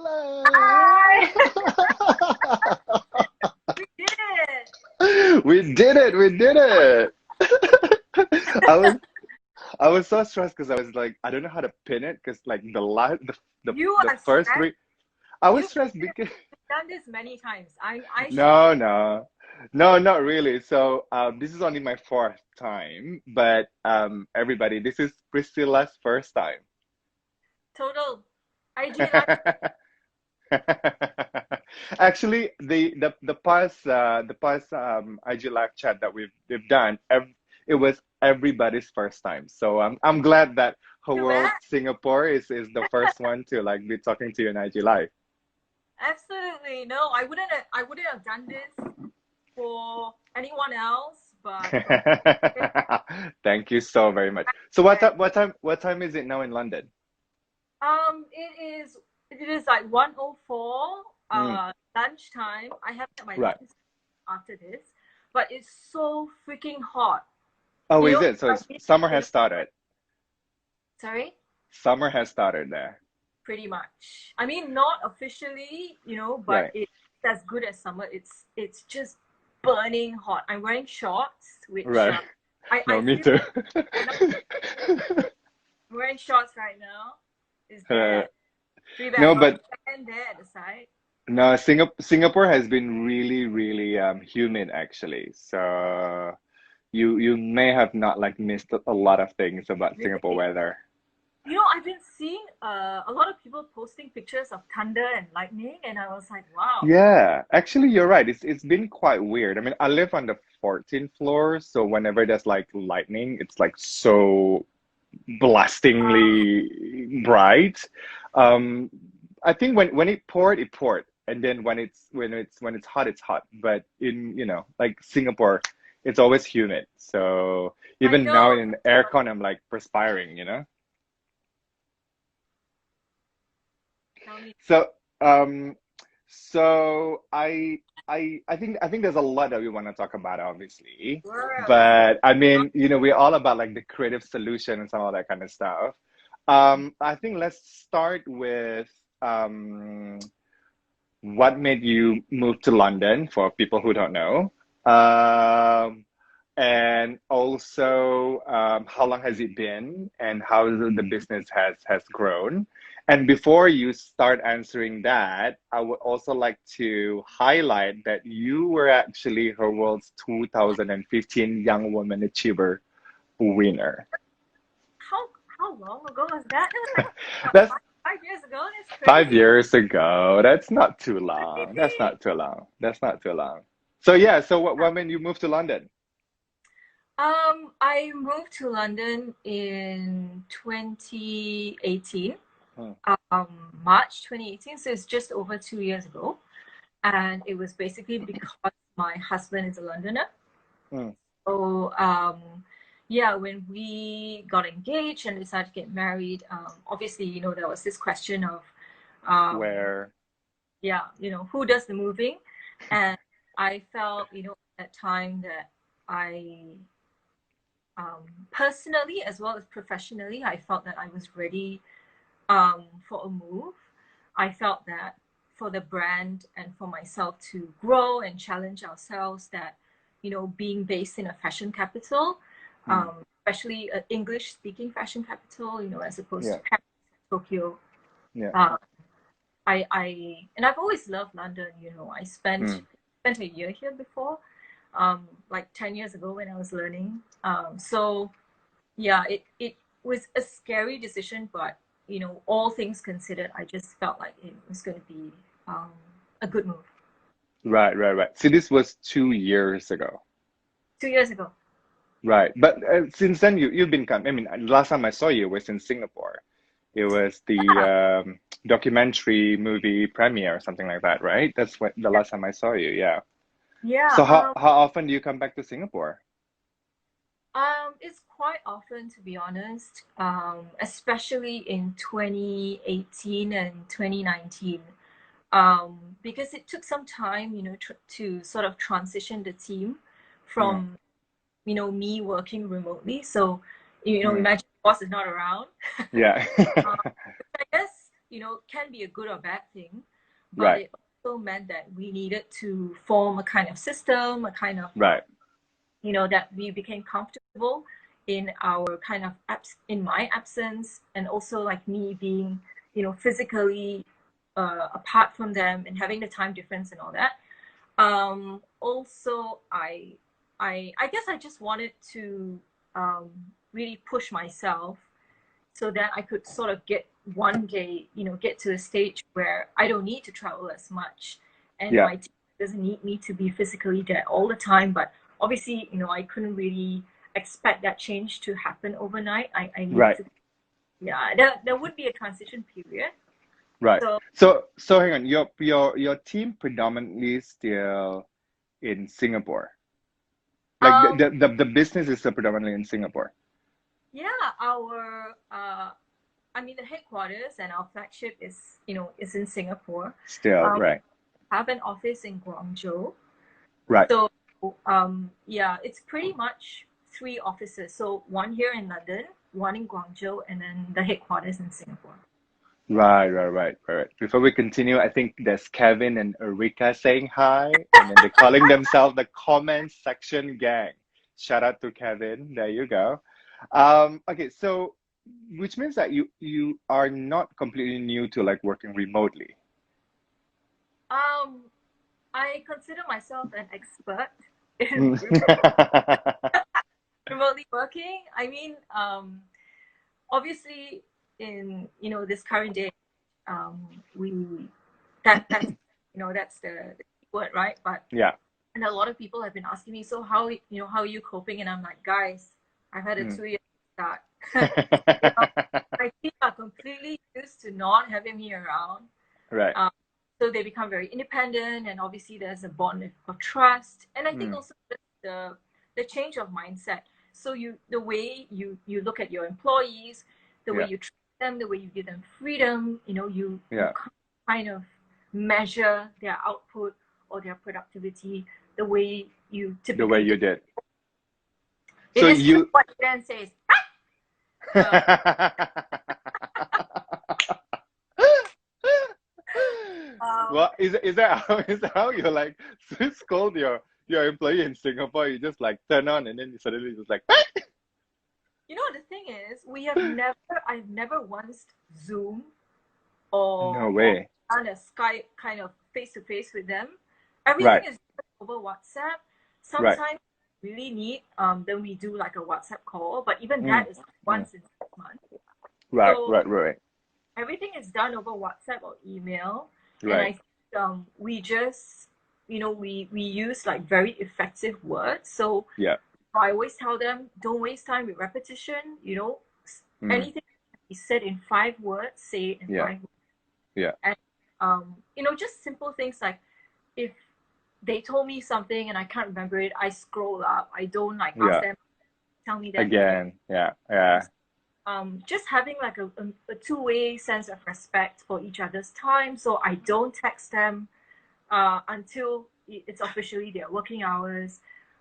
Hi! We did it! We did it! We did it! I was I was so stressed because I was like, I don't know how to pin it because like You the are first stressed. three, I was You've stressed because done this many times. I should be. no, no, no, not really. So this is only my fourth time, but everybody, this is Priscilla's first time. Total IG live. Actually, the past IG live chat that we've done, it was everybody's first time. So I'm glad that Too Whole World bad. Singapore is the first one to like be talking to you in IG live. Absolutely. No, I wouldn't have done this for anyone else, but okay. Thank you so very much. So what time is it now in London? It is like 1:04 Mm, lunchtime. I have my right. lunch after this, but it's so freaking hot. Oh, You is know, it? So I it's, live summer in has started. sorry, Summer has started there. pretty much. I mean, not officially, but Right. it's as good as summer. It's just burning hot. I'm wearing shorts, which Right. I No, me feel too. I'm not wearing shorts right now. Is Uh, bad. Pretty bad. no, Got but a fan there at the side. no, Singapore has been really, really humid actually. So you may have not like missed a lot of things about Singapore Really. weather. I've been seeing a lot of people posting pictures of thunder and lightning, and I was like, wow. Yeah, actually you're right. It's been quite weird. I mean, I live on the 14th floor, so whenever there's like lightning, it's like so Wow. blastingly bright. Um, I think when it poured, and then when it's hot, it's hot. But in like Singapore, it's always humid. So I even now know. in aircon, I'm like perspiring. Tell me. So um, so I think there's a lot that we want to talk about, obviously. Girl, let's But I mean, we're all about like the creative solution and some of that kind of stuff. I think let's start with um, what made you move to London for people who don't know. Um, and also, how long has it been and how the business has grown? And before you start answering that, I would also like to highlight that you were actually her world's 2015 Young Woman Achiever winner. how how long ago was that? It was like That's 5 years ago. That's 5 crazy. years ago. That's not too long. That's Crazy. not too long. That's not too long. So yeah, so what made you move to London? I moved to London in 2018. Hmm, March 2018. So it's just over 2 years ago, and it was basically because my husband is a Londoner. hmm. So yeah, when we got engaged and decided to get married, obviously, there was this question of, um, Where? yeah, who does the moving? And I felt, at that time that I, personally as well as professionally, I felt that I was ready for a move. I felt that for the brand and for myself to grow and challenge ourselves, that being based in a fashion capital, Hmm. especially an English speaking fashion capital, as opposed to Yeah, Paris, Tokyo. yeah. uh, and I've always loved London. I spent Hmm. spent a year here before, like 10 years ago when I was learning. So yeah, it was a scary decision, but all things considered, I just felt like it was going to be um, a good move. Right, right, right. See, this was 2 years ago. 2 years ago. Right. But since then, you've been coming. I mean, last time I saw you was in Singapore. It was the Yeah, documentary movie premiere or something like that, right? That's what the yeah, last time I saw you. Yeah. yeah. So how often do you come back to Singapore? It's quite often, to be honest, especially in 2018 and 2019, because it took some time, to sort of transition the team Hmm. from, me working remotely. So, Hmm. imagine the boss is not around. Yeah. Um, I guess can be a good or bad thing, but Right. it also meant that we needed to form a kind of system, a kind of, Right. that we became comfortable in our kind of in my absence, and also like me being, physically apart from them and having the time difference and all that. Also, I guess I just wanted to really push myself so that I could sort of get one day, get to a stage where I don't need to travel as much, and Yeah. my team doesn't need me to be physically there all the time. But obviously, I couldn't really expect that change to happen overnight. I needed Right. to, yeah, there would be a transition period. Right. So, So hang on. Your team predominantly still in Singapore. Like um, the business is still predominantly in Singapore. yeah, I mean, the headquarters and our flagship is in Singapore. Still, Um, right. have an office in Guangzhou. Right. So, yeah, it's pretty much three offices. So one here in London, one in Guangzhou, and then the headquarters in Singapore. Right. Before we continue, I think there's Kevin and Erika saying hi, and then they're calling themselves the comment section gang. Shout out to Kevin. There you go. Okay, so which means that you are not completely new to like working remotely. Um, I consider myself an expert in Mm. remotely working. I mean, obviously, in this current day, we that's that's the word, right? But Yeah. and a lot of people have been asking me, so how are you coping? And I'm like, guys, I've had a Mm. 2 year start. you know, my team are completely used to not having me around. Right. Um, so they become very independent, and obviously there's a bond of trust. And I think Mm. also the change of mindset. So the way you look at your employees, the way Yeah. you treat them, the way you give them freedom, you Yeah. kind of measure their output or their productivity the way you The way typically do. you did. It So is true you what Dan says. Uh, um, Well, is that how you like scold your employee in Singapore? You just like turn on and then you suddenly just like the thing is, I've never once Zoom no or way. done a Skype kind of face to face with them. Everything Right, is over WhatsApp. right, Sometimes we really need, then we do like a WhatsApp call, but even mm, that is mm. once in 6 months. Right, So right, right, everything is done over WhatsApp or email, and I right. think we just we use like very effective words. So Yeah, I always tell them, don't waste time with repetition. mm, Anything that can be said in 5 words, say it in yeah, 5 words. yeah, And just simple things like, if they told me something and I can't remember it, I scroll up. I don't like ask yeah. them, tell me that again. Again, yeah, yeah, Just having like a two-way sense of respect for each other's time. So I don't text them until it's officially their working hours.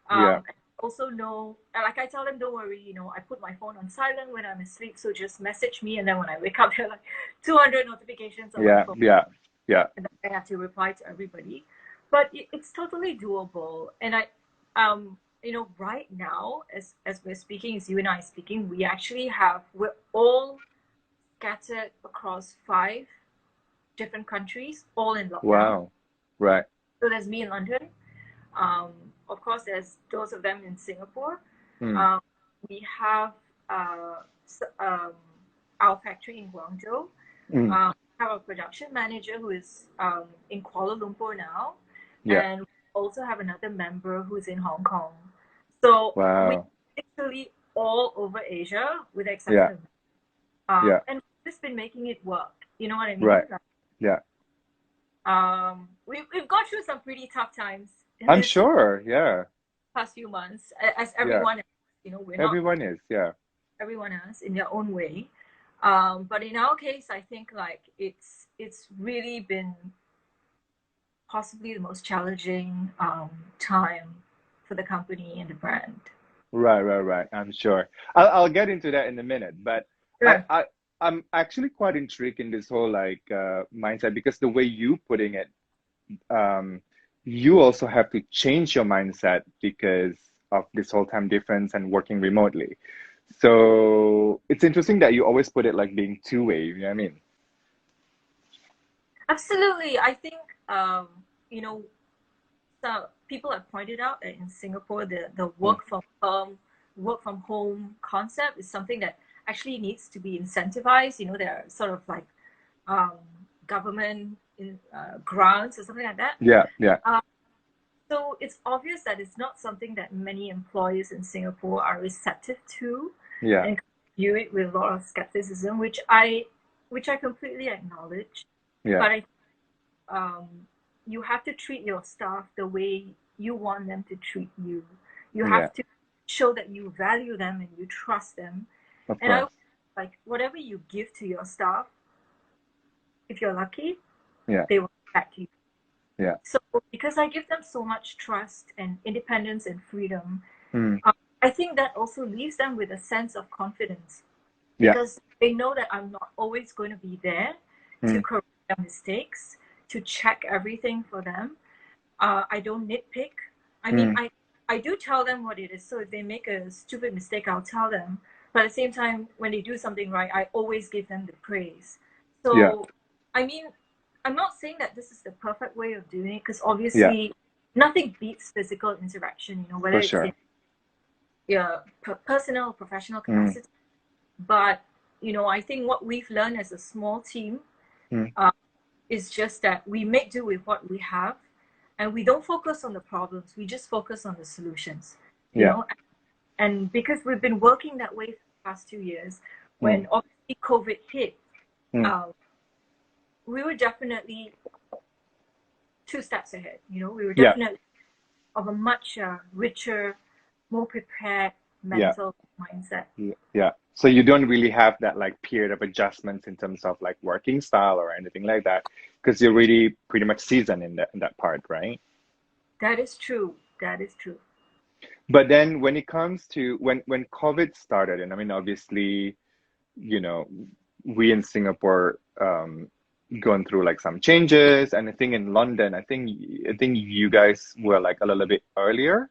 yeah, Also know, like I tell them, don't worry, I put my phone on silent when I'm asleep, so just message me. And then when I wake up, there are like 200 notifications on my yeah, phone, yeah, yeah. and I have to reply to everybody. But it's totally doable. And right now, as we're speaking, as you and I are speaking, we're all scattered across 5 different countries, all in lockdown. Wow. Right. So there's me in London. Um, of course, there's those of them in Singapore. Mm, Um, we have our factory in Guangzhou. mm, Have a production manager who is in Kuala Lumpur now, yeah. and we also have another member who's in Hong Kong. So we Wow. literally all over Asia, with the exception Yeah, of yeah. and we've just been making it work. You know what I mean? Right. Yeah. We've gone through some pretty tough times in I'm this sure. Yeah. past few months, as Yeah. everyone, we're not Everyone is. Yeah. everyone else in their own way. But in our case, I think like it's really been possibly the most challenging time for the company and the brand. Right. I'm sure. I'll get into that in a minute, but I Sure. I'm actually quite intrigued in this whole like mindset because the way you putting it, um, you also have to change your mindset because of this whole time difference and working remotely. So it's interesting that you always put it like being two-way, you know what I mean? Absolutely. I think, you know, so people have pointed out that in Singapore, the Mm. work from home concept is something that actually needs to be incentivized. You know, there are sort of like um, government grants or something like that. Yeah, yeah, Uh, so it's obvious that it's not something that many employers in Singapore are receptive to, yeah, and view it with a lot of skepticism, which I completely acknowledge. yeah, But I um, you have to treat your staff the way you want them to treat you. You yeah, have to show that you value them and you trust them. of And I course. like whatever you give to your staff, if you're lucky, Yeah, they will give back to you. yeah, So because I give them so much trust and independence and freedom, mm, I think that also leaves them with a sense of confidence yeah, because they know that I'm not always going to be there to mm, correct their mistakes, to check everything for them. I don't nitpick. I mean, mm, I do tell them what it is. So if they make a stupid mistake, I'll tell them. But at the same time, when they do something right, I always give them the praise. yeah, So, I mean, I'm not saying that this is the perfect way of doing it because yeah, obviously nothing beats physical interaction, you know, whether for it's in sure. your personal or professional Mm, capacity. But, you know, I think what we've learned as a small team mm, uh, is just that we make do with what we have and we don't focus on the problems. We just focus on the solutions, you yeah, know? And because we've been working that way for the past 2 years, mm, when obviously COVID hit, mm, uh, we were definitely 2 steps ahead. You know, we were yeah, definitely of a much richer, more prepared yeah. mental mindset. Yeah, yeah. So you don't really have that like period of adjustments in terms of like working style or anything like that, because you're really pretty much seasoned in that part, right? That is true. That is true. But then when it comes to when COVID started, and I mean obviously, you know, we in Singapore going through like some changes, and I think in London, I think you guys were like a little bit earlier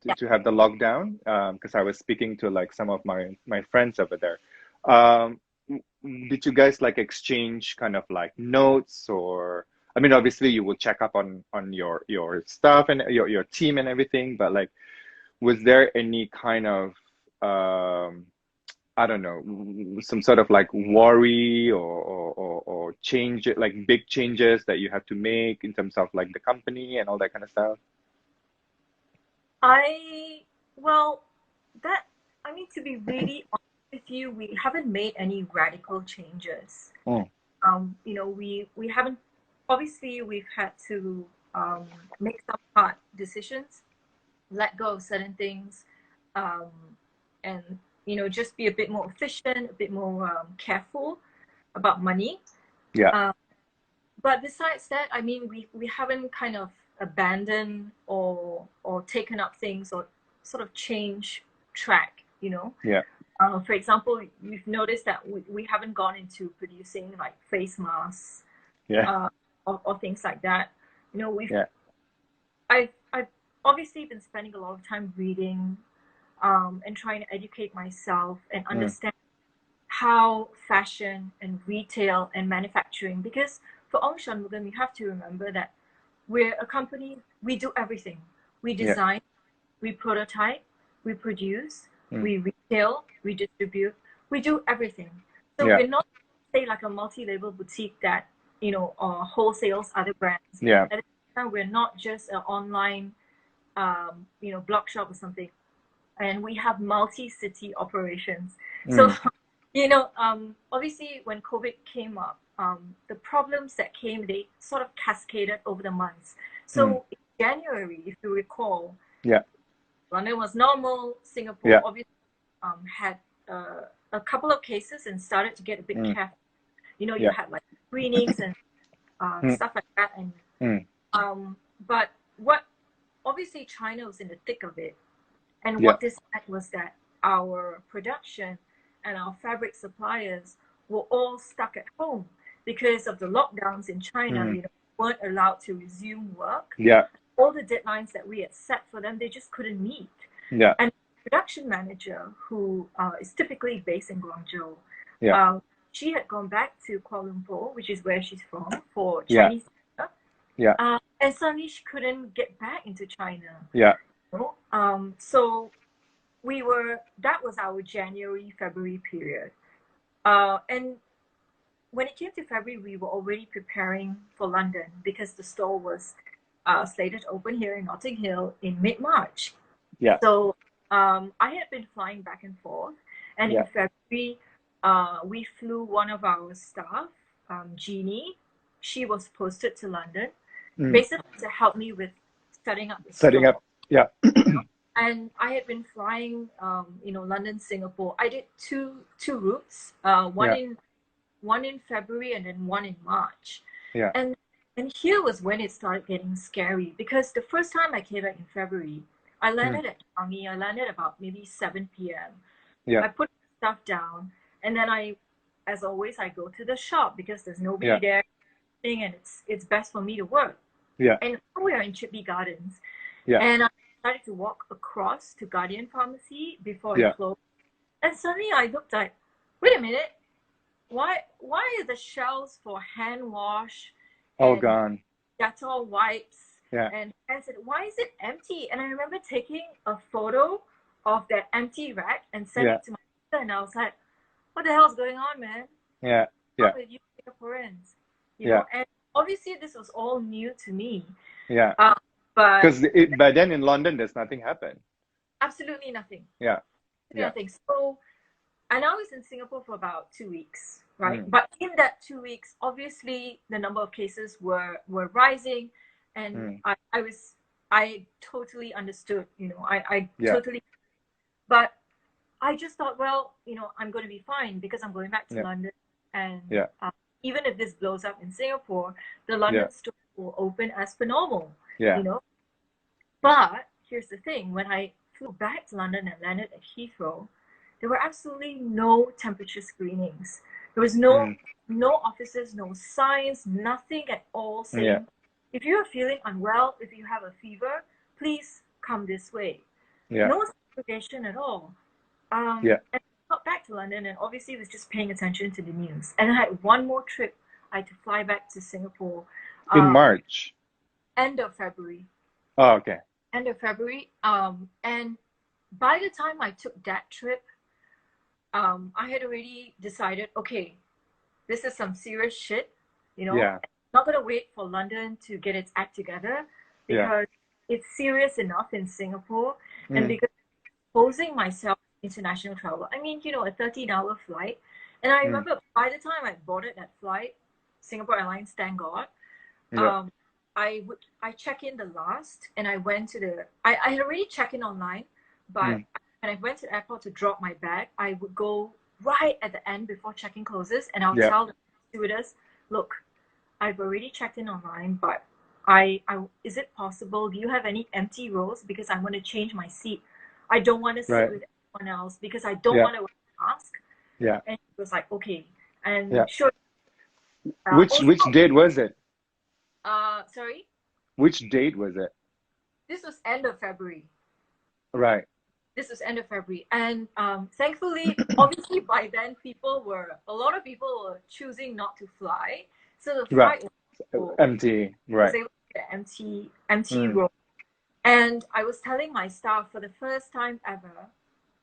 Yeah. to have the lockdown because I was speaking to like some of my friends over there. Um, did you guys like exchange kind of like notes or I mean obviously you will check up on your stuff and your team and everything, but like was there any kind of I don't know some sort of like worry or change like big changes that you have to make in terms of like the company and all that kind of stuff? I, well, that, I mean, to be really honest with you, we haven't made any radical changes. Mm, You know, we haven't, obviously, we've had to make some hard decisions, let go of certain things, um, and, you know, just be a bit more efficient, a bit more careful about money. yeah, Um, but besides that, I mean, we haven't kind of abandoned or taken up things or sort of change track, you know. yeah, For example, you've noticed that we haven't gone into producing like face masks yeah, uh, or things like that. You know, yeah. I've obviously been spending a lot of time reading and trying to educate myself and Mm, understand how fashion and retail and manufacturing, because for Om Shanmugam, you have to remember that we're a company, we do everything. We yeah, design, we prototype, we produce, mm, we retail, we distribute, we do everything. So yeah, we're not, say, like a multi-label boutique that, you know, wholesales other brands. yeah. At the same time, we're not just an online, you know, blog shop or something. And we have multi-city operations. So, Mm, you know, obviously when COVID came up, the problems that came, they sort of cascaded over the months. mm, So in January, if you recall, yeah, London was normal. Singapore yeah, obviously had a couple of cases and started to get a bit mm, careful. You know, you yeah, had like screenings and mm, stuff like that. And mm, but what obviously China was in the thick of it. And yeah, what this meant was that our production and our fabric suppliers were all stuck at home because of the lockdowns in China. Mm. You know, weren't allowed to resume work. Yeah. All the deadlines that we had set for them, they just couldn't meet. Yeah. And the production manager, who is typically based in Guangzhou, Yeah. she had gone back to Kuala Lumpur, which is where she's from, for Yeah. Chinese New Year. Yeah. And suddenly she couldn't get back into China. Yeah. You know? So that was our January, February period. And when it came to February, we were already preparing for London because the store was slated to open here in Notting Hill in mid-March. Yeah. So I had been flying back and forth, and in February, we flew one of our staff, Jeannie. She was posted to London, basically to help me with setting up the Setting store. up. Yeah. And I had been flying, London, Singapore. I did two routes, one in February and then one in March. Yeah. And here was when it started getting scary, because the first time I came back in February, I landed at Changi. I landed about maybe 7 p.m. Yeah. I put stuff down, and then as always, I go to the shop because there's nobody there, and it's best for me to work. Yeah. And we are in Chippy Gardens. Yeah. And I decided to walk across to Guardian Pharmacy before Yeah. it closed. And suddenly I looked like, wait a minute, why are the shelves for hand wash All gone. Dettol wipes and I said, why is it empty? And I remember taking a photo of that empty rack and sending it to my sister, and I was like, what the hell's going on, man? Yeah. How with you Singaporeans? You know, and obviously this was all new to me. Yeah. But because by then in London, there's nothing happened. Absolutely nothing. Yeah. Nothing. So, and I was in Singapore for about 2 weeks, right? But in that 2 weeks, obviously the number of cases were rising, and I totally understood, I totally, but I just thought, well, I'm going to be fine because I'm going back to London, and even if this blows up in Singapore, the London store will open as per normal, But here's the thing: when I flew back to London and landed at Heathrow, there were absolutely no temperature screenings. There was no offices, no signs, nothing at all saying, if you're feeling unwell, if you have a fever, please come this way. No segregation at all. And I got back to London, and obviously was just paying attention to the news. And I had one more trip. I had to fly back to Singapore. In March? End of February. Oh, okay. End of February. And by the time I took that trip, I had already decided, okay, this is some serious shit, I'm not going to wait for London to get its act together, because it's serious enough in Singapore, and because exposing myself to international travel. I mean, a 13-hour flight. And I remember by the time I boarded that flight, Singapore Airlines, thank God, I check in the last, and I went to I had already checked in online, but when I went to the airport to drop my bag, I would go right at the end before check-in closes, and I'll tell the stewardess, look, I've already checked in online, but is it possible, do you have any empty rows, because I want to change my seat. I don't want to sit with anyone else because I don't want to wear a mask. And he was like, okay. And sure. Which date was it? Sorry? Which date was it? This was end of February. Right. This was end of February. And thankfully, obviously by then, a lot of people were choosing not to fly. So the flight was empty. Right. They were empty row. And I was telling my staff, for the first time ever,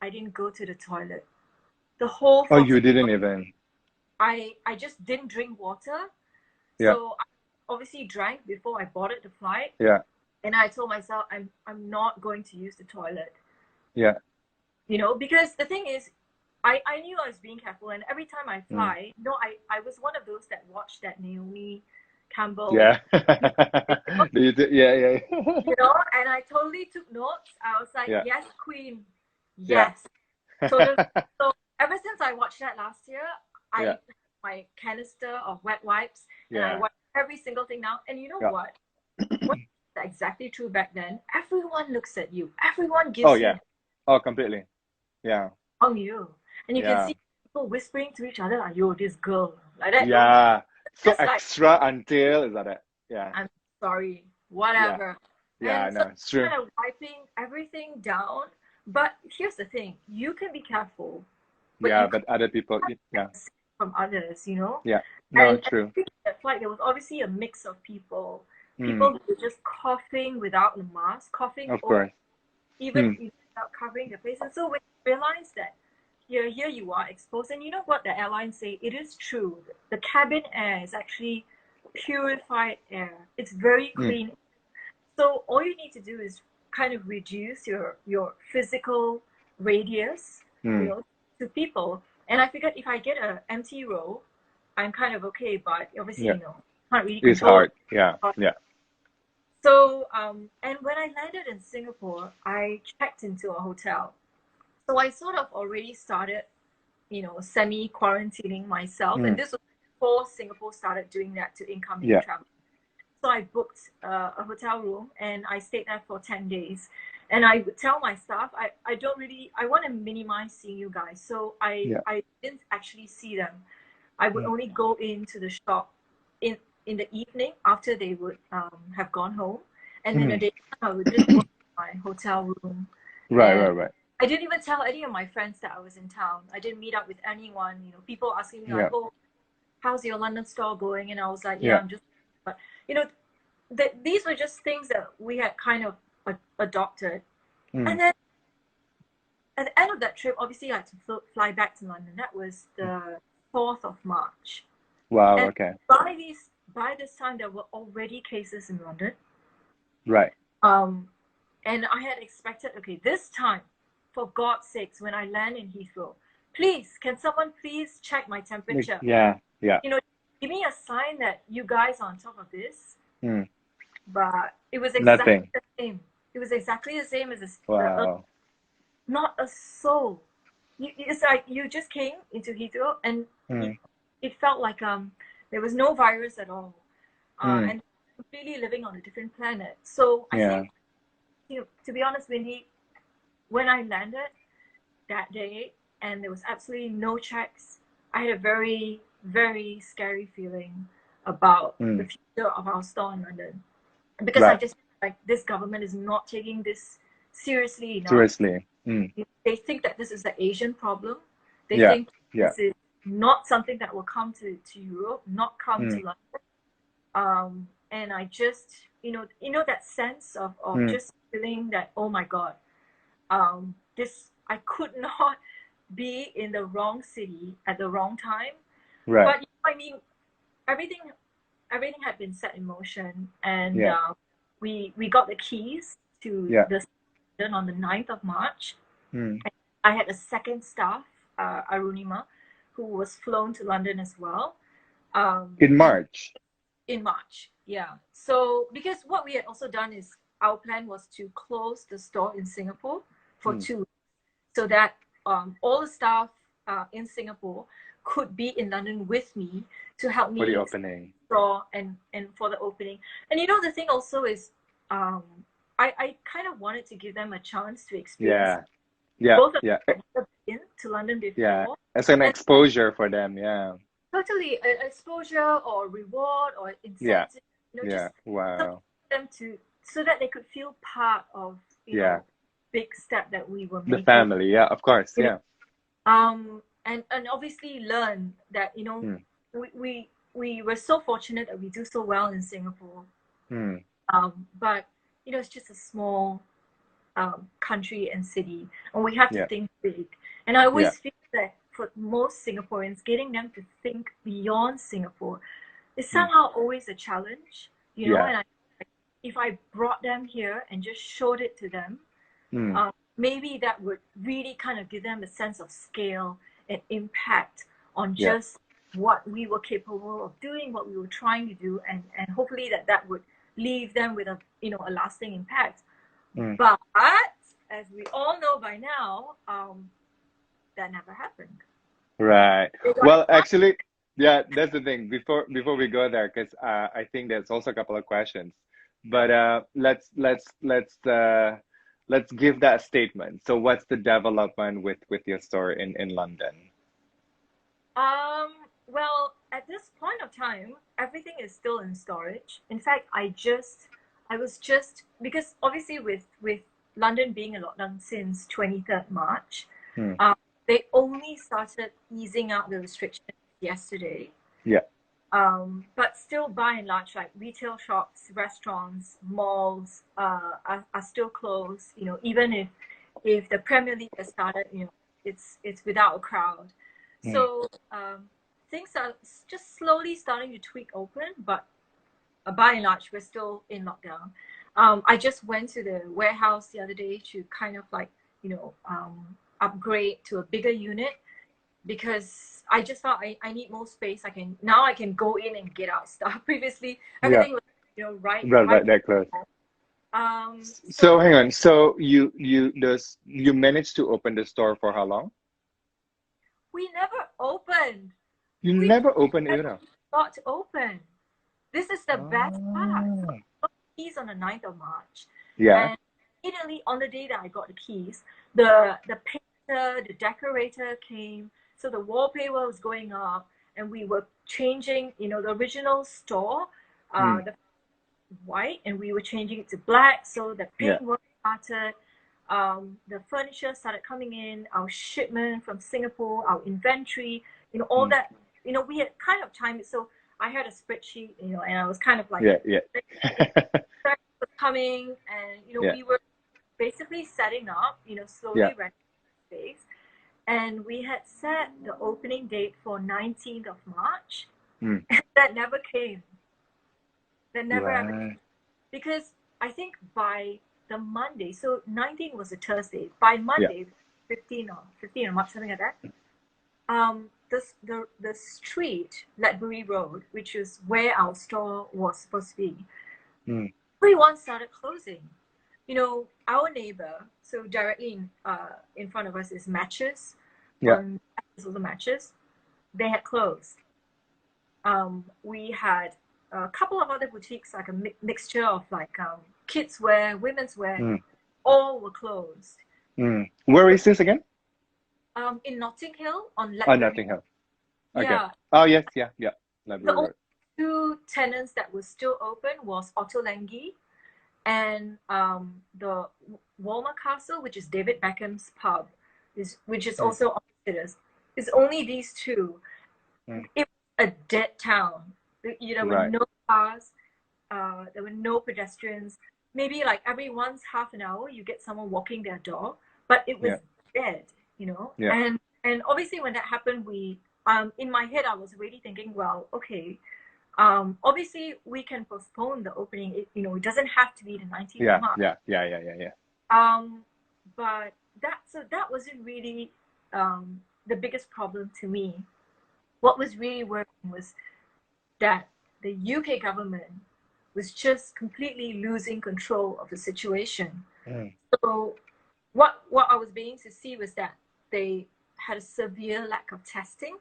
I didn't go to the toilet. The whole Oh, you didn't even? I just didn't drink water. Yeah. So I obviously drank before I boarded the flight. Yeah. And I told myself, I'm not going to use the toilet. Yeah. Because the thing is, I knew I was being careful, and every time I fly, I was one of those that watched that Naomi Campbell. Yeah. yeah. And I totally took notes. I was like, yes, queen. Yes. So ever since I watched that last year, I had my canister of wet wipes, and I wiped every single thing now. And you know what? What's exactly true back then? Everyone looks at you. Everyone gives you. Oh, completely. Yeah. On you. And you can see people whispering to each other, like, yo, this girl, like that. Yeah. So Just like, extra until is that it? Yeah. I'm sorry, Yeah. whatever. Yeah, I And so know. It's true. kind of wiping everything down. But here's the thing, you can be careful, but Yeah, you but other people, yeah. can't see from others, you know? Yeah. No, And true. that flight, there was obviously a mix of people. People Mm, who were just coughing without the mask, coughing of over, course. even Mm, without covering their face. And so when you realize that here you are exposed, and you know what the airlines say, it is true. The cabin air is actually purified air. It's very mm, clean. So all you need to do is kind of reduce your physical radius, mm. to people. And I figured if I get a empty row, I'm kind of okay. But obviously, Yeah. can't really It's control it. hard. Yeah. Yeah. So and when I landed in Singapore, I checked into a hotel. So I sort of already started, semi quarantining myself, and Mm, this was before Singapore started doing that to incoming yeah. travel. So I booked a hotel room and I stayed there for 10 days. And I would tell my staff, I don't really, I want to minimize seeing you guys. So Yeah. I didn't actually see them. I would Mm, only go into the shop in, in the evening after they would have gone home. And then the mm. day I would just go to my hotel room. Right, right, And right. I didn't even tell any of my friends that I was in town. I didn't meet up with anyone. People asking me like, Yeah. oh, how's your London store going? And I was like, yeah, Yeah. I'm just, but you know, these were just things that we had kind of adopted. Mm. And then at the end of that trip, obviously I had to fly back to London. That was the 4th of March. Wow, And okay. by this time, there were already cases in London. Right. Um, and I had expected, okay, this time, for God's sakes, when I land in Heathrow, please, can someone please check my temperature? Yeah. Yeah. Give me a sign that you guys are on top of this. Mm. But it was exactly Nothing. the same. It was exactly the same as Wow. not a soul. It's like you just came into Heathrow and it, Mm. it felt like there was no virus at all, Mm. and completely living on a different planet. So I Yeah. think, to be honest, Wendy, when I landed that day and there was absolutely no checks, I had a very, very scary feeling about the Mm. future of our store in London, because I Right. just feel like this government is not taking this seriously enough. Seriously. Mm. They think that this is an Asian problem. They Yeah. think Yeah. this is not something that will come to Europe, not come to Mm. London. And I just, that sense of Mm. just feeling that, oh my God, this, I could not be in the wrong city at the wrong time. Right. But I mean, everything everything had been set in motion, and Yeah. we got the keys to Yeah. the on the 9th of March. Mm. I had a second staff, Arunima, who was flown to London as well. In And March. in March, yeah. So because what we had also done is our plan was to close the store in Singapore for Mm. 2 weeks, so that all the staff in Singapore could be in London with me to help For the me opening. store and for the opening. And the thing also is, um, I kind of wanted to give them a chance to experience. Yeah. Yeah. Both of Yeah. them had never been to London Yeah. before. As an And exposure for them. Yeah. totally exposure or reward or Yeah. incentive, Yeah. just something Wow. for them to, so that they could feel part of, Yeah. big step that we were The making. family. Yeah. Of course. You know, Yeah. and obviously learn that, Mm. we were so fortunate that we do so well in Singapore. Mm. But it's just a small country and city, and we have to Yeah. think big. And I Yeah. always feel that for most Singaporeans, getting them to think beyond Singapore is Mm. somehow always a challenge, Yeah. And if I brought them here and just showed it to them, Mm. maybe that would really kind of give them a sense of scale and impact on Yeah. just what we were capable of doing, what we were trying to do, and hopefully that would leave them with a lasting impact. Mm. But as we all know by now, that never happened. Right. They got Well, it done. actually, yeah, that's the thing. Before we go there, because I think there's also a couple of questions, but let's give that statement. So, what's the development with your store in London? Well, at this point of time, everything is still in storage. In fact, I was just because obviously with London being in lockdown since 23rd March, Hmm. they only started easing out the restrictions yesterday. Yeah. But still, by and large, like retail shops, restaurants, malls, are still closed. You know, even if the Premier League has started, you know, it's without a crowd. Hmm. So things are just slowly starting to tweak open, but by and large, we're still in lockdown. I just went to the warehouse the other day to kind of like, you know, upgrade to a bigger unit because I just thought I need more space. I can go in and get out stuff. Previously, Yeah. everything was, you know, Right, right. that close. So So hang on. So you managed to open the store for how long? we never opened. You We never opened it. got to open. This is the best part. So Oh. I got the keys on the 9th of March. Yeah. And immediately on the day that I got the keys, the painter, the decorator came. So the wallpaper was going up and we were changing, you know, the original store, Hmm. the white, and we were changing it to black. So the Yeah. paint work started. The furniture started coming in, our shipment from Singapore, our inventory, you know, all Hmm. that, you know, we had kind of timed it. So I had a spreadsheet, you know, and I was kind of like, Yeah. Yeah. was coming, and you know, Yeah. we were basically setting up, you know, Yeah. slowly renting space. And we had set the opening date for 19th of March. Hmm. That never came. That never ever Right. because I think by the Monday, so 19 was a Thursday. By Yeah. Monday, 15 or March, something like that. The street, Ledbury Road, which is where our store was supposed to be, Hmm. everyone started closing. You know, our neighbor, so directly in front of us is Matches. Yeah. On all the Matches, they had closed. We had a couple of other boutiques, like a mixture of like kids wear, women's wear, Hmm. all were closed. Hmm. Where is this again? In Notting Hill on Oh, Ledbury, Nothing Hill. Okay. yeah, Oh, yes. Yeah. Yeah. the Library only Road. two tenants that were still open was Ottolenghi and the Walmer Castle, which is David Beckham's pub, which is Hmm. also on Cities. It's only these two. Hmm. It was a dead town. There were Right. no cars. There were no pedestrians. Maybe like every once half an hour, you get someone walking their dog, but it was Yeah. dead, you know. Yeah. And obviously, when that happened, we in my head, I was really thinking, well, okay, obviously we can postpone the opening. You know, it doesn't have to be the 19th of Yeah. March. Yeah. Yeah. Yeah. Yeah. Yeah. Um, but that wasn't really the biggest problem to me. What was really worrying was that the UK government was just completely losing control of the situation. Hmm. So what I was beginning to see was that they had a severe lack of testing.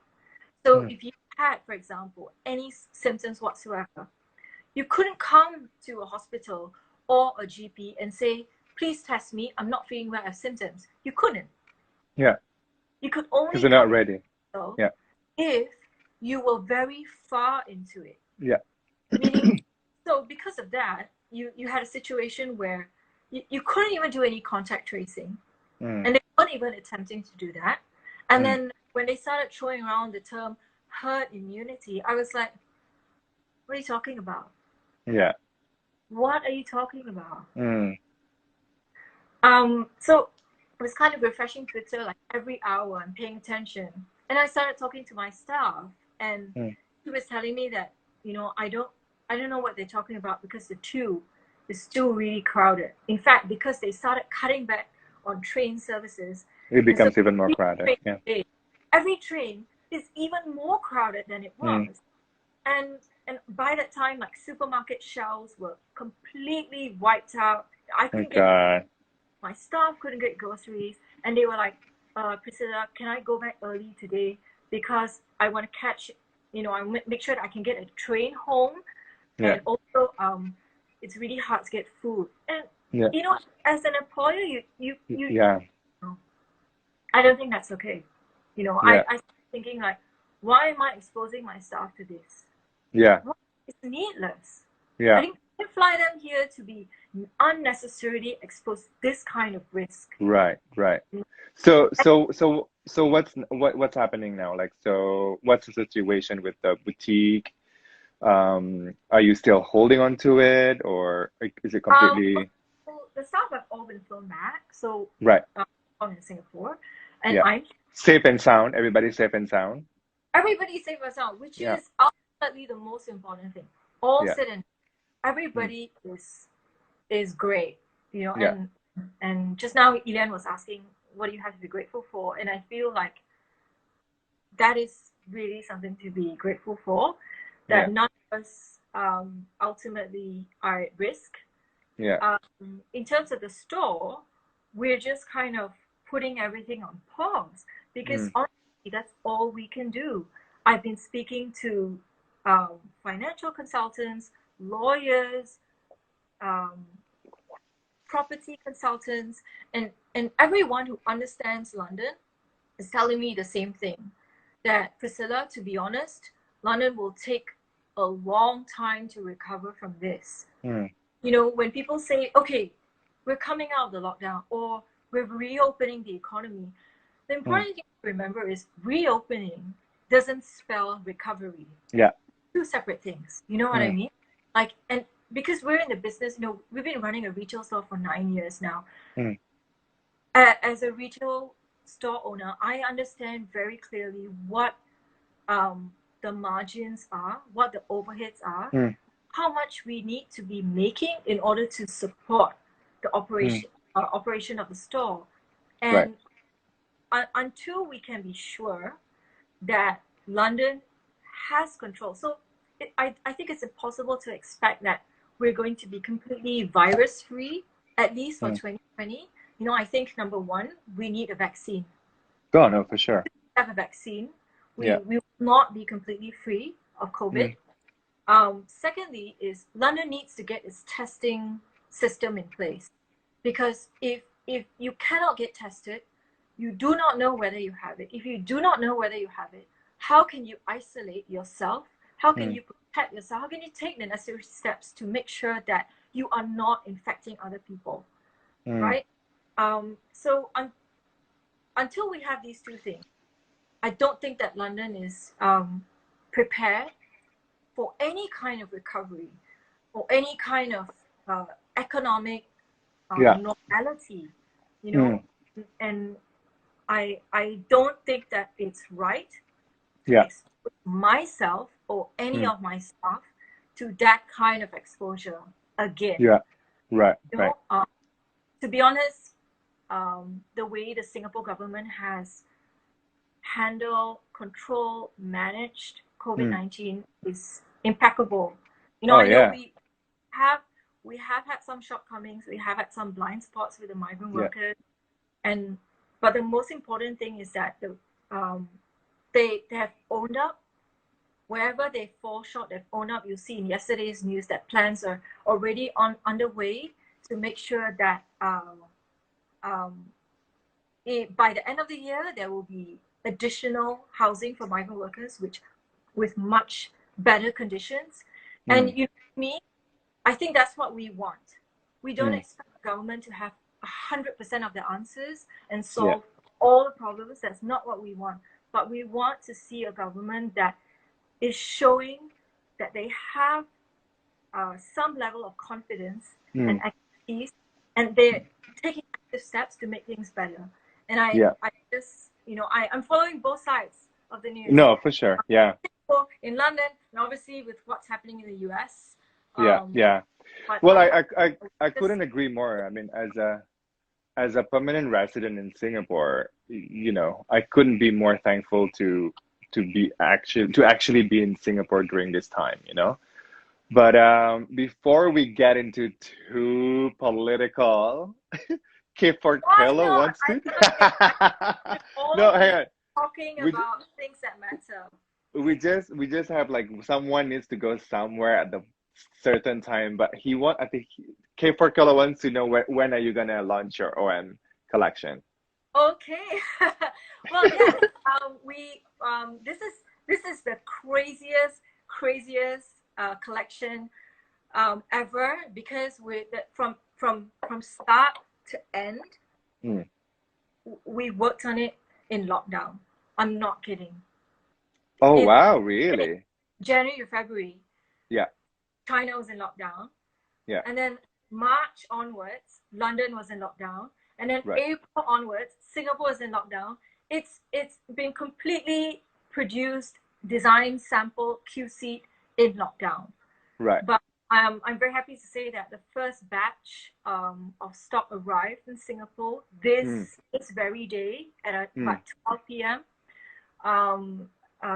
So Hmm. if you had, for example, any symptoms whatsoever, you couldn't come to a hospital or a GP and say, please test me, I'm not feeling well, I have symptoms. You couldn't. Yeah. You could Because only they're not come ready. to Yeah. if you were very far into it. Yeah. Meaning, so because of that, you had a situation where you couldn't even do any contact tracing, Hmm. and they weren't even attempting to do that. And Hmm. then when they started throwing around the term herd immunity, I was like, what are you talking about? Yeah. What are you talking about? Hmm. So it was kind of refreshing Twitter, like every hour I'm paying attention. And I started talking to my staff, and Hmm. he was telling me that, you know, I don't know what they're talking about because the tube is still really crowded. In fact, because they started cutting back on train services, It and so becomes even more crowded. Yeah. every train is even more crowded than it Hmm. was. And by that time, like supermarket shelves were completely wiped out. I Oh couldn't get God. my staff couldn't get groceries, and they were like, Priscilla, can I go back early today because I want to catch, you know, I make sure that I can get a train home, Yeah. and also it's really hard to get food. And Yeah. you know, as an employer, Yeah. I don't think that's okay. You know, Yeah. I started thinking like, why am I exposing my staff to this? Yeah. Well, it's needless. I Yeah. think we can fly them here to be unnecessarily exposed to this kind of risk. Right. Right. And So what's happening now? Like, so what's the situation with the boutique? Are you still holding on to it, or like, is it completely the staff have all been flown back, so right? I'm in Singapore, and Yeah. I'm Safe and sound. Everybody's safe and sound. everybody's safe and sound, which Yeah. is ultimately the most important thing. All Yeah. said and Mm. everybody is great, you know. Yeah. And just now, Elian was asking, what do you have to be grateful for? And I feel like that is really something to be grateful for. Yeah. That none of us ultimately are at risk. Yeah. In terms of the store, we're just kind of putting everything on pause because Mm. honestly, that's all we can do. I've been speaking to financial consultants, lawyers, um, property consultants, and everyone who understands London is telling me the same thing. That Priscilla, to be honest, London will take a long time to recover from this. Mm. You know, when people say, okay, we're coming out of the lockdown or we're reopening the economy, the Mm. important thing to remember is reopening doesn't spell recovery. Yeah. Two separate things. You know what I Mm. mean? Like, and because we're in the business, you know, we've been running a retail store for 9 years now. Mm. As a retail store owner, I understand very clearly what the margins are, what the overheads are, Mm. how much we need to be making in order to support the Mm. operation of the store. Right. And until we can be sure that London has control, so I think it's impossible to expect that we're going to be completely virus free, at least for Mm. 2020. You know, I think number one, we need a vaccine. Oh no, for sure. Have a vaccine, we Yeah. will not be completely free of COVID. Mm. Secondly, is London needs to get its testing system in place, because if you cannot get tested, you do not know whether you have it. If you do not know whether you have it, how can you isolate yourself? How can Mm. you protect yourself? How can you take the necessary steps to make sure that you are not infecting other people, Mm. right? Until we have these two things, I don't think that London is prepared for any kind of recovery or any kind of economic Yeah. normality, you Mm. know. And I don't think that it's right to Yeah. expose myself or any Mm. of my staff to that kind of exposure again. Yeah. Right. You Right. know, to be honest, the way the Singapore government has handled, controlled, managed COVID Mm. 19 is impeccable. You know, Oh I know yeah. have we have had some shortcomings, we have had some blind spots with the migrant Yeah. workers, and but the most important thing is that um, they have owned up wherever they fall short. They've owned up. You see in yesterday's news that plans are already underway to make sure that um, by the end of the year there will be additional housing for migrant workers, which with much better conditions. And Mm. you know me, I think that's what we want. We don't Mm. expect the government to have 100% of the answers and Yeah. solve all the problems. That's not what we want. But we want to see a government that is showing that they have some level of confidence and Mm. expertise, and they're taking active steps to make things better. And Yeah. I just, you know, I'm following both sides of the news. No, for sure. Yeah. In London, and obviously with what's happening in the US. Yeah. Um, Yeah. but Well, I just couldn't agree more. I mean, as a permanent resident in Singapore, you know, I couldn't be more thankful to actually be in Singapore during this time, you know. But before we get into too political, K for why Killa not? wants to. I all No, of hang you on. talking We about things that matter. we just have like someone needs to go somewhere at the certain time, but I think K for Killa wants to know when are you gonna launch your OM collection? Okay. Well, yes. We this is the craziest collection ever, because from start to end, Mm. we worked on it in lockdown. I'm not kidding. Oh In wow, really? January or February, Yeah, China was in lockdown, yeah, and then March onwards, London was in lockdown, and then right, April onwards, Singapore is in lockdown. It's been completely produced, designed, sampled, QC'd in lockdown. right. But I'm very happy to say that the first batch of stock arrived in Singapore Mm, this very day at mm, about 12 p.m. Um,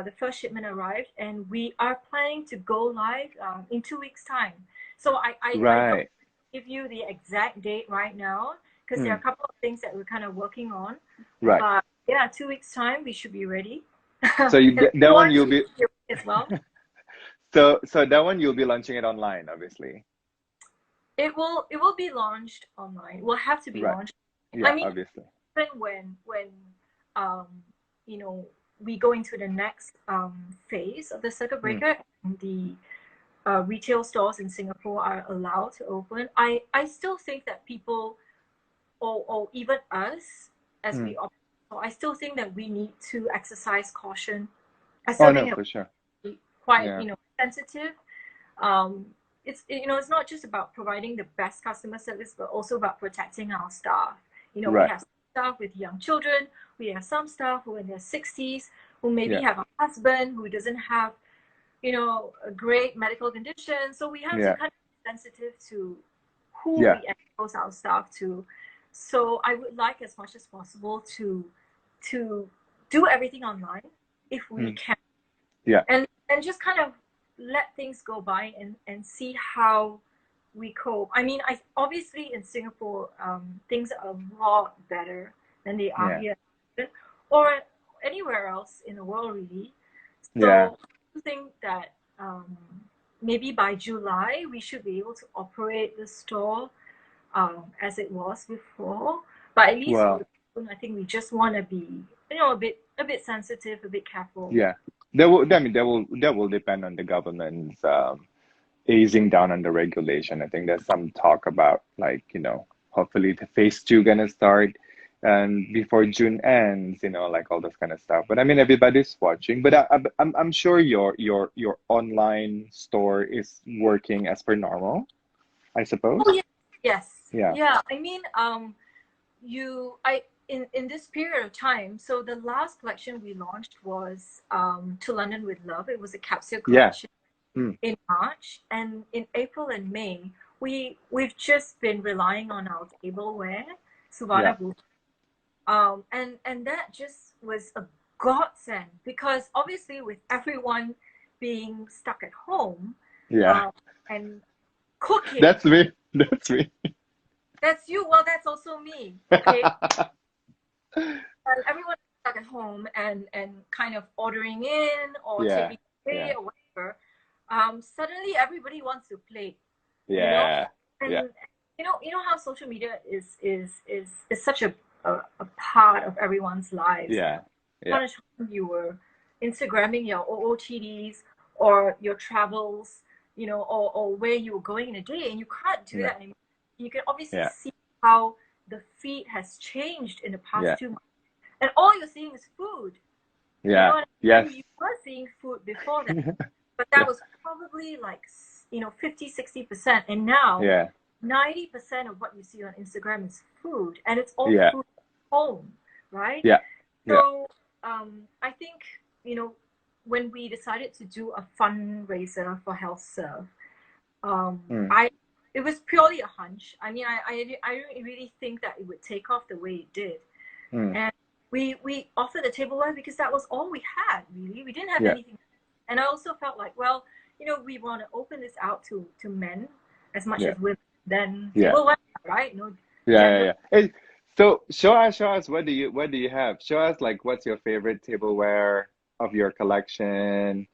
the first shipment arrived, and we are planning to go live in 2 weeks' time. So I don't right. give you the exact date right now, because there are Mm, a couple of things that we're kind of working on. right. But yeah, 2 weeks' time we should be ready. So you, And that one everyone you'll should be be ready as well. so that one you'll be launching it online, obviously. It will be launched online. It will have to be Right. launched. I Yeah, mean, obviously. even when um you know we go into the next phase of the circuit Mm, breaker, and the retail stores in Singapore are allowed to open, I still think that people, or even us as mm. we operate, so I still think that we need to exercise caution. I Oh still no, think for sure. that we're quite Yeah, sensitive. um, it's not just about providing the best customer service, but also about protecting our staff. We right. have staff with young children. We have some staff who are in their 60s, who maybe Yeah, have a husband who doesn't have a great medical condition. So we have to yeah, kind of be sensitive to who yeah. we expose our staff to. So I would like, as much as possible, to do everything online if we Mm, can, yeah. and just kind of let things go by, and see how we cope. I mean, I obviously in Singapore, things are a lot better than they are Yeah. here, or anywhere else in the world, really. Yeah. So I think that maybe by July we should be able to operate the store as it was before. But at least for Well, the moment, I think we just want to be, a bit sensitive, a bit careful. yeah. That will, I mean, that will depend on the government's easing down on the regulation. I think there's some talk about like, hopefully the phase two gonna start and before June ends, like all this kind of stuff. But I mean, everybody's watching. But I'm sure your online store is working as per normal, I Oh suppose. yeah, yes, Yeah. yeah. I mean, you, I in this period of time. So the last collection we launched was To London with Love. It was a capsule Yeah. collection Mm, in March, and in April and May, we've just been relying on our tableware, yeah. Suvana Booth. And that just was a godsend, because obviously with everyone being stuck at home, Yeah. um, and cooking. That's me. That's me. That's you. Well, that's also me. Okay, everyone is stuck at home, and kind of ordering in or Yeah. taking away Yeah. or whatever. Suddenly everybody wants to play, you know, Yeah. Yeah. and you know how social media is such a part of everyone's lives. Yeah. Yeah. Upon a time you were Instagramming your OOTDs or your travels, or where you were going in a day, and you can't do Yeah. that anymore. You can obviously Yeah. see how the feed has changed in the past Yeah. 2 months, and all you're seeing is food. You know, Yeah. and Yes. you were seeing food before that, but that Yeah. was probably like 50-60%, and now Yeah. 90% of what you see on Instagram is food, and it's all Yeah. food at home, right? Yeah. Yeah. So I think, when we decided to do a fundraiser for Health Serve, Mm. I it was purely a hunch. I mean, I didn't really think that it would take off the way it did, Mm. and we offered the tableware because that was all we had. Really, we didn't have Yeah. anything, and I also felt like, well, we want to open this out to men as much Yeah. as women. Then Yeah. tableware, right? No Yeah. Yeah. gender. Yeah. Hey, so show us what do you have? Show us like what's your favorite tableware of your collection?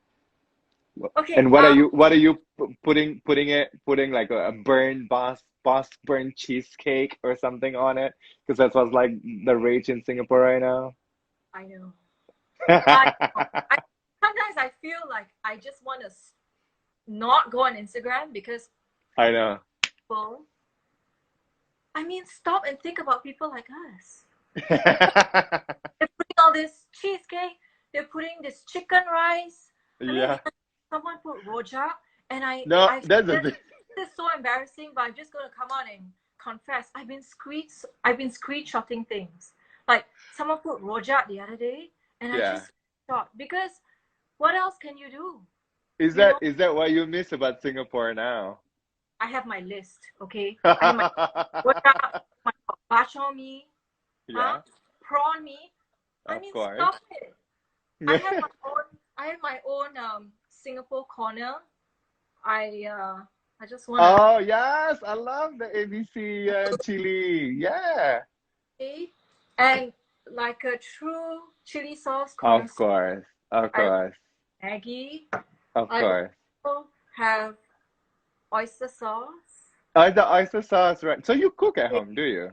Okay. And what are you putting like a burned boss burned cheesecake or something on it? Because that's what's like the rage in Singapore right now. I know. I know. I sometimes sometimes I feel like I just want to not go on Instagram because I know. people, I mean, stop and think about people like us. They're putting all this cheesecake, they're putting this chicken rice. I mean, Yeah. someone put rojak, and No, I that's the this, thing. this is so embarrassing, but I'm just gonna come on and confess. I've been screenshotting things. Like someone put rojak the other day, and I Yeah. just thought, because what else can you do? Is You know, that what you miss about Singapore now? I have my list. Okay, I have my rojak, my bak chor mee, huh? Yeah, Prawn mee. I of mean, course. stop it. I have my own. I have my own Singapore corner. I just wanna Oh, yes, I love the ABC chili. Yeah. say, and like a true chili sauce Of connoisseur, course. Of I love course. Maggie. Of I course. also have oyster sauce. The oyster sauce, right? So you cook at home, do you?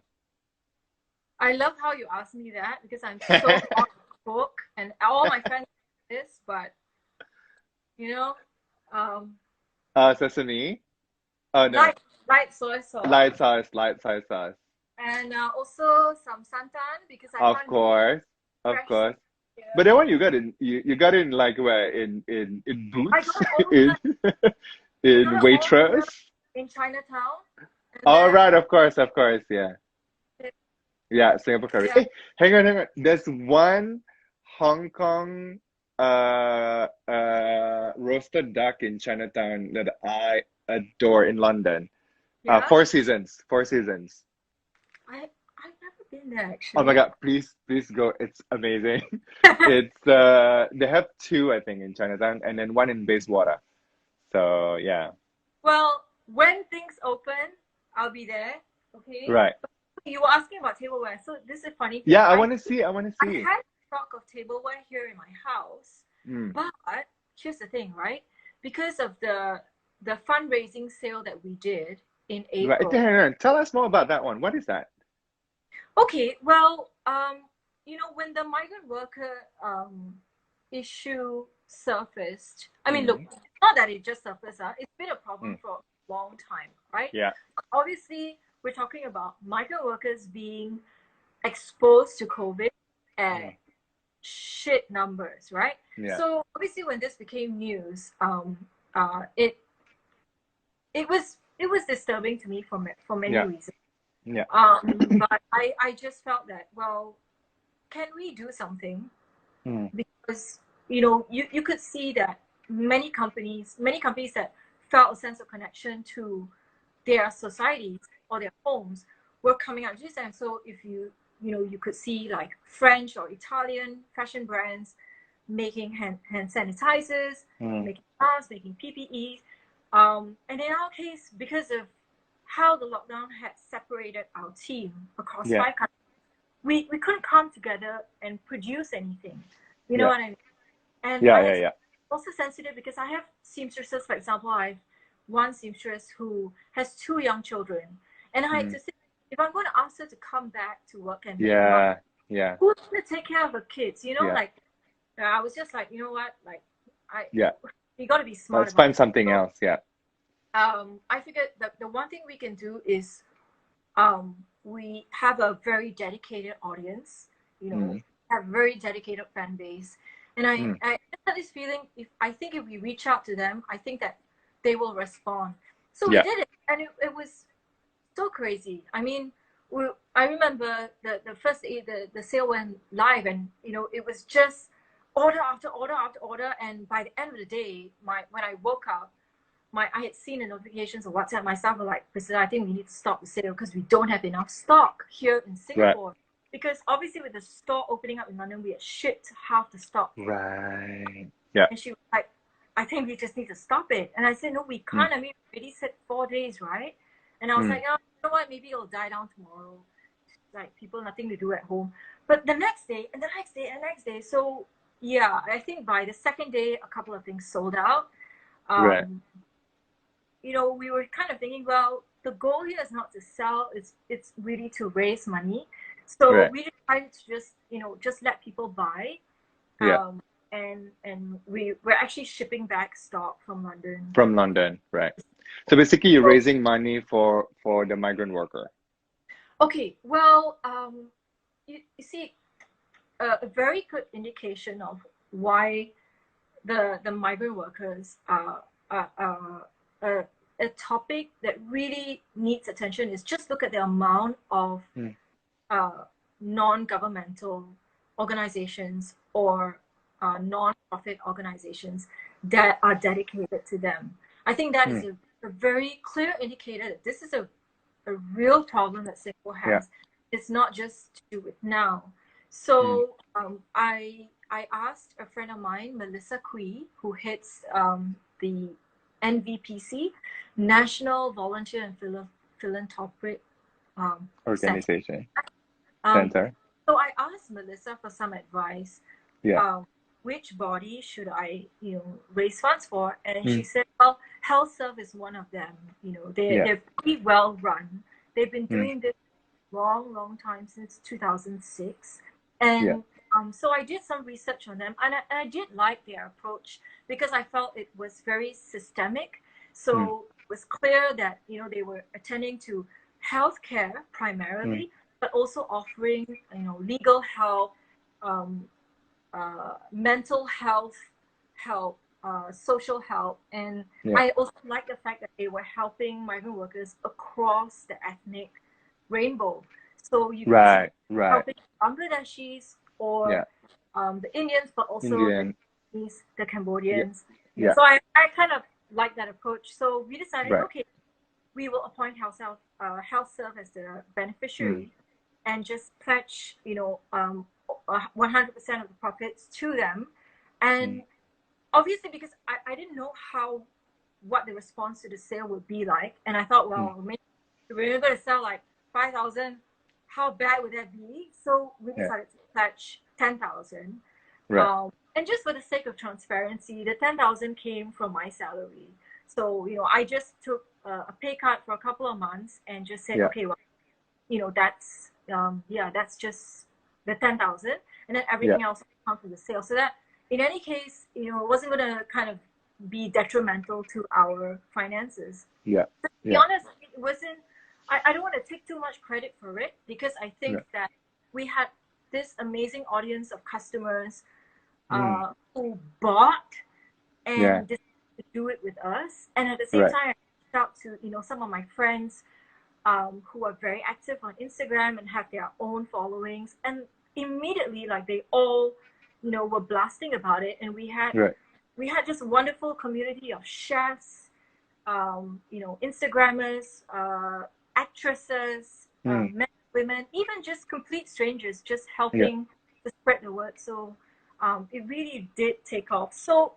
I love how you asked me that because I'm so not a cook, and all my friends do this, but you know, um, Sesame? Oh, no. light light soy sauce, Light sauce. and also some santan because I Of can't do course. Of fresh santan course. But here. then what you got it in like where in I Boots got it all in I got in it all here Waitrose. in Chinatown, and All then right, of course, yeah. Yeah, Singapore curry. yeah, Hey, hang on. There's one Hong Kong roasted duck in Chinatown that I adore in London. yeah. Four Seasons. Four Seasons. I've never been there Oh my actually. God, please go. It's amazing. It's they have two, I think, in Chinatown and then one in Bayswater. So yeah. Well, when things open, I'll be there. Okay. Right. You were asking about tableware, so this is a funny thing. Yeah, I wanna I see. had stock of tableware here in my house, Mm. but here's the thing, right? Because of the fundraising sale that we did in Right. April. Hang on. Tell us more about that one. What is that? Okay, well, when the migrant worker issue surfaced, I mean, look, Mm. it's not that it just surfaced, it's been a problem Mm. for a long time, right? Yeah. Obviously, we're talking about migrant workers being exposed to COVID at Mm. shit numbers, right? Yeah. So obviously, when this became news, it was disturbing to me for many Yeah. reasons. Yeah. But I just felt that, well, can we do something? Mm. Because you could see that many companies that felt a sense of connection to their societies or their homes were coming out just, and so if you could see like French or Italian fashion brands making hand sanitizers, Mm. making masks, making PPEs, and in our case, because of how the lockdown had separated our team across Yeah. 5 countries, we couldn't come together and produce anything. You know Yeah. what I mean? And Yeah. I Yeah. had Yeah. also sensitive because I have seamstresses, for example. I have one seamstress who has 2 young children, and I had Mm. to say, if I'm going to ask her to come back to work and make money, Yeah. Yeah. who's going to take care of her kids? Yeah. Like I was just like, you know what, like I Yeah. we got to be smart Let's about find it. something So else. Yeah. I figured that the one thing we can do is we have a very dedicated audience, Mm. have a very dedicated fan base. And Mm. I had this feeling, if we reach out to them, I think that they will respond. So we Yeah. did it, and it was so crazy. I mean, I remember the first day the sale went live, and it was just order after order after order. And by the end of the day, when I woke up, I had seen the notifications of WhatsApp. My staff were like, Priscilla, I think we need to stop the sale because we don't have enough stock here in Right. Singapore. Because obviously with the store opening up in London, we had shipped half the stock. Right. Yeah. And she was like, I think we just need to stop it. And I said, no, we Mm. can't. I mean, we already said 4 days, right? And I was like, Mm. oh, you know what? Maybe it'll die down tomorrow. Like people, nothing to do at home. But the next day, and the next day, and the next day. So yeah, I think by the second day, a couple of things sold out. Right. Um, we were kind of thinking, well, the goal here is not to sell; it's really to raise money. So Right. we decided to just let people buy. Yeah. Um, and we're actually shipping back stock from London. From London, right? So basically, you're raising money for the migrant worker. Okay, well, you see, a very good indication of why the migrant workers are a topic that really needs attention is just look at the amount of non-governmental organizations or non-profit organizations that are dedicated to them. I think that is a very clear indicator that this is a real problem that Singapore has. It's not just to do with now. So I asked a friend of mine, Melissa Kui, who heads the NVPC, National Volunteer and Philanthropic Organization Center. So I asked Melissa for some advice. Which body should I, raise funds for? And she said, well, HealthServe is one of them. They're pretty well run. They've been doing this long time, since 2006. And so I did some research on them, and I did like their approach because I felt it was very systemic. So it was clear that, they were attending to healthcare primarily, but also offering, legal help, mental health help, social help. And I also like the fact that they were helping migrant workers across the ethnic rainbow. So you can helping Bangladeshis or the Indians, but also the Cambodians. So I kind of like that approach. So we decided, okay, we will appoint HealthServe as the beneficiary and just pledge, 100% of the profits to them. And obviously, because I didn't know what the response to the sale would be like. And I thought, well, maybe we're going to sell like 5,000. How bad would that be? So we decided to pledge 10,000. And just for the sake of transparency, the 10,000 came from my salary. So, I just took a pay cut for a couple of months and just said, okay, well, that's just the 10,000, and then everything else will come from the sale. So that in any case, it wasn't going to kind of be detrimental to our finances. To be honest, it wasn't. I don't want to take too much credit for it because I think that we had this amazing audience of customers who bought and decided to do it with us. And at the same time, I reached out to some of my friends who are very active on Instagram and have their own followings. And immediately, like they all, were blasting about it. And we had just a wonderful community of chefs, Instagrammers, actresses, men, women, even just complete strangers, just helping to spread the word. So it really did take off. So,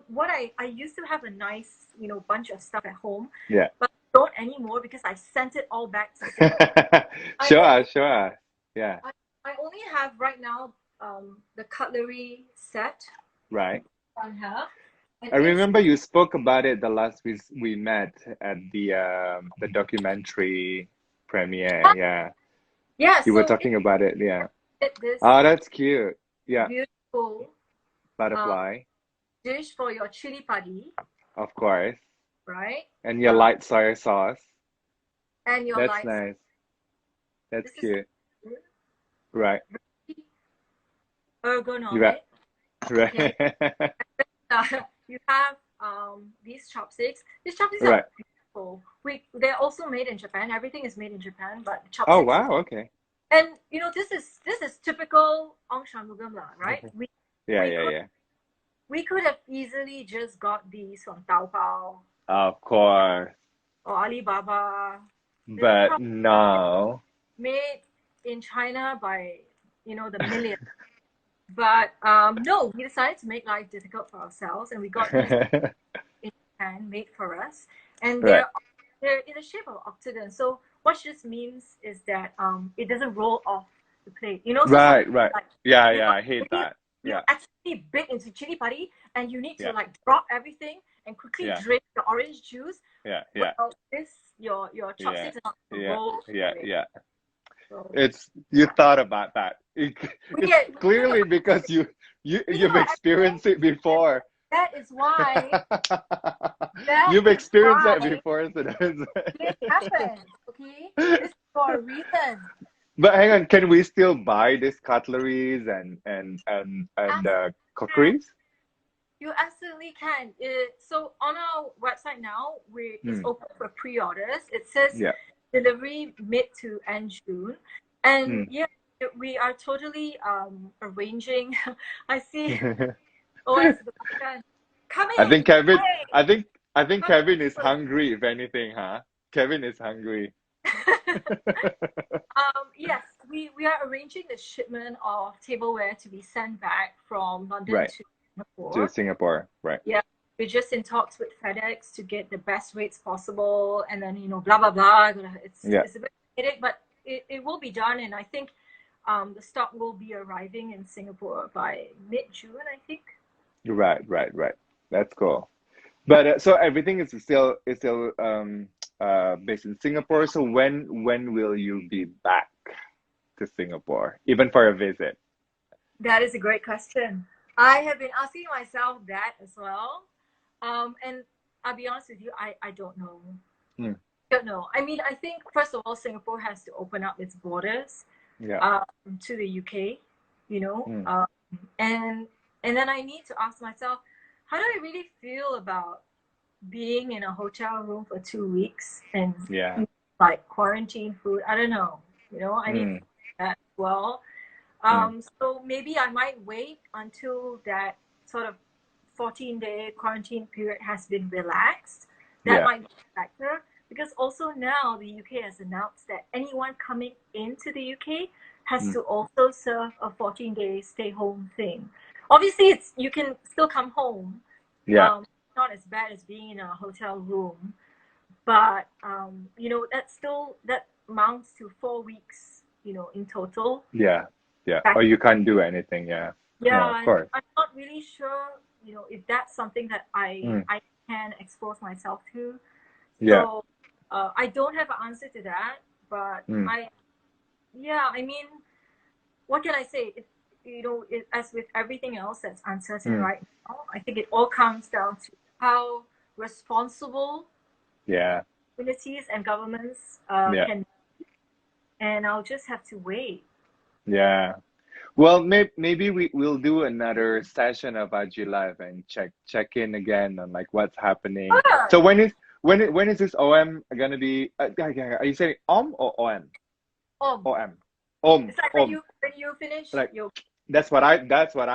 what I used to have a nice, bunch of stuff at home, but I don't anymore because I sent it all back to Singapore. Sure. Yeah. I only have right now the cutlery set. Right. I have. I remember you spoke about it the last we met at the documentary premiere. Yeah. You were talking about it. Yeah. This that's cute. Yeah. beautiful Butterfly. Dish for your chili padi. Of course. Right. And your light soy sauce. And your That's nice. That's cute. Right. Ergonomic. Right. You have these chopsticks. These chopsticks are beautiful. They're also made in Japan. Everything is made in Japan, but chopsticks. Oh wow! Okay. And this is typical Ong Shunmugam lah, right? We could have easily just got these from Taobao. Of course. Or Alibaba. But no. Made in China by the millions. But no, we decided to make life difficult for ourselves, and we got these in Japan made for us, and they're in the shape of octagon. So what this means is that it doesn't roll off the plate. Right. Like, I hate that. You actually bit into chili padi, and you need to like drop everything and quickly drink the orange juice. Well, your chopsticks are not roll. So It's you thought about that. It's yeah, clearly because you've I think experienced it before. that is why that You've is experienced that why before, so this happens. Okay, this is for a reason. But hang on, can we still buy these cutleries and Absolutely, cookeries? you absolutely can. So on our website now, it's Hmm. open for pre-orders. It says Yeah. delivery mid to end June, and Hmm. yeah, we are totally arranging. I see. Oh, it's the button. I think Coming. Kevin, Hey, I think I think coming Kevin is soon. hungry, if anything, huh? Kevin is hungry. Yes, we are arranging the shipment of tableware to be sent back from London Right. to To Singapore. Singapore. Right. Yeah, we're just in talks with FedEx to get the best rates possible, and then blah blah blah. Yeah. It's a bit headache, but it will be done, and I think the stock will be arriving in Singapore by mid-June, I think. Right, right, right. That's cool. But so everything is still based in Singapore. So when will you be back to Singapore, even for a visit? That is a great question. I have been asking myself that as well. And I'll be honest with you, I don't know. Hmm. Don't know. I mean, I think first of all, Singapore has to open up its borders Yeah. um, to the UK, you know, Hmm. and and then I need to ask myself, how do I really feel about being in a hotel room for 2 weeks and Yeah. eat, like quarantine food? I don't know. I need to Hmm. do that as well. Hmm. So maybe I might wait until that sort of 14-day quarantine period has been relaxed. That Yeah. might be a factor because also now the UK has announced that anyone coming into the UK has Hmm. to also serve a 14-day stay home thing. Obviously, it's you can still come home. Yeah. Not as bad as being in a hotel room, but that amounts to 4 weeks, in total. Yeah. Yeah. Or Back you can't do anything. Yeah. Yeah. Of Yeah, and course. I'm not really sure, if that's something that I Hmm. I can expose myself to. Yeah. So I don't have an answer to that, but Hmm. yeah, I mean, what can I say? As with everything else that's uncertain Hmm. right now, I think it all comes down to how responsible Yeah. communities and governments Yeah. can, and I'll just have to wait. Yeah. Well, maybe we'll do another session of IG Live and check in again on like what's happening. So Sure. when is this OM gonna be? Are you saying or OM? Oh, OM. OM. it's like when OM. you finish Like your that's what I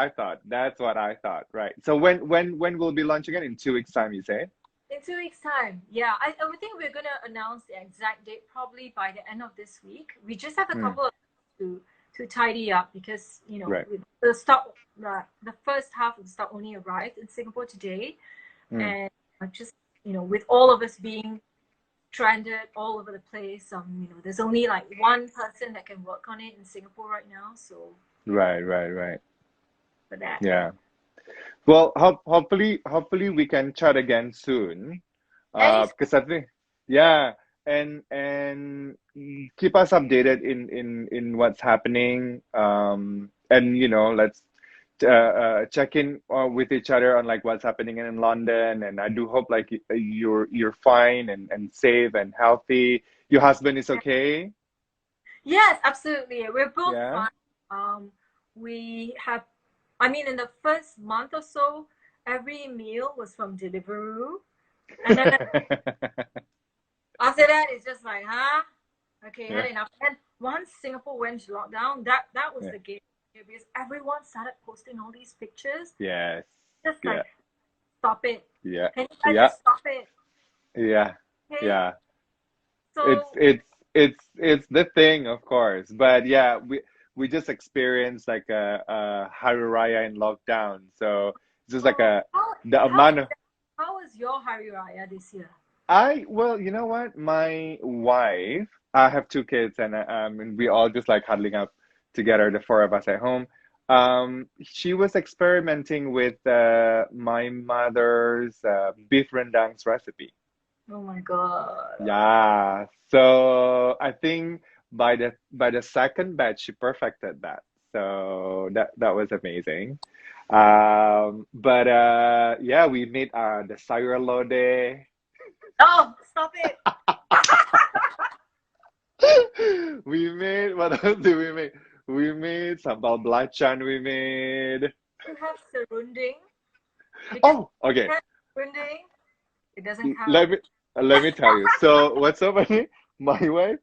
thought. That's what I thought. Right. So when will be launch again? In 2 weeks time, you say? In 2 weeks' time, yeah, I would think we're gonna announce the exact date probably by the end of this week. We just have a Hmm. couple of to tidy up because Right. with the stock, the first half of the stock only arrived in Singapore today, Hmm. and just with all of us being stranded all over the place, there's only like one person that can work on it in Singapore right now, so Right. Right. Right. for that. Yeah. Well, hopefully we can chat again soon. Any Because I think, yeah, and keep us updated in what's happening. And let's check in with each other on like what's happening in London. And I do hope like you're fine and safe and healthy. Your husband is okay? Yes, absolutely. We're both Yeah. fine. We have, I mean, in the first month or so, every meal was from Deliveroo. And then after that, it's just like, huh? Okay, had Yeah. enough. And once Singapore went to lockdown, that was Yeah. the game changer because everyone started posting all these pictures. Yes. Just Yeah. like, stop it. Yeah. Can you guys Yeah. just stop it? Yeah. Okay? Yeah. It's So, it's it's the thing, of course. But yeah, we just experienced like a Hari Raya in lockdown. So it's just like oh, a how, the how, amount of how was your Hari Raya this year? well, you know what? My wife, I have two kids, and we all just like huddling up together, the four of us at home. She was experimenting with my mother's beef rendang's recipe. Oh my God. Yeah. So I think by the second batch, she perfected that. So that was amazing. But yeah, we made the sayur lodeh. Oh, stop it. We made what else did we make? We made sambal belacan. We made. You have serunding. It doesn't Oh, okay. have serunding. It doesn't count. Let me let me tell you. So what's so funny? My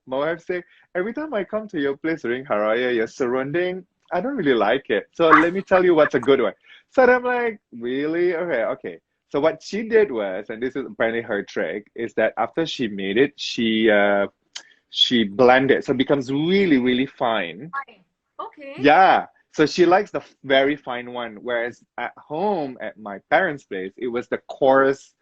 wife say every time I come to your place during Haraya, your surrounding, I don't really like it. So let me tell you what's a good one. So I'm like, really? Okay, okay. So what she did was, and this is apparently her trick, is that after she made it, she blended so it becomes really, really fine. Fine. Okay. Yeah. So she likes the very fine one, whereas at home at my parents' place, it was the coarse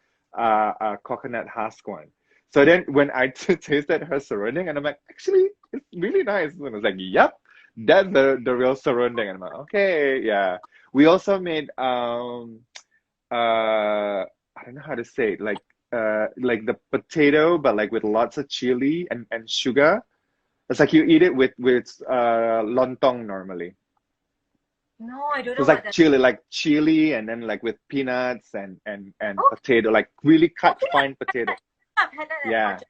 coconut husk one. So then when I tasted her surrounding, and I'm like, actually, it's really nice. And I was like, yep, that's the real surrounding. And I'm like, okay, yeah. We also made I don't know how to say it, like the potato, but like with lots of chili and sugar. It's like you eat it with lontong normally. No, I don't So know it's what like that. chili, and then like with peanuts and Oh, potato, like really I cut think fine potato. I've had that at Yeah. Hajj.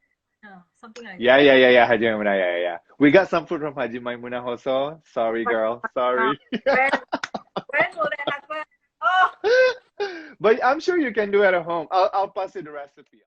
Something like Yeah, that. yeah, yeah, yeah, Haji Maimuna, yeah, yeah, yeah. We got some food from Haji Maimuna also. Sorry, But girl. uh, Sorry. when will that happen? Oh. But I'm sure you can do it at home. I'll pass you the recipe.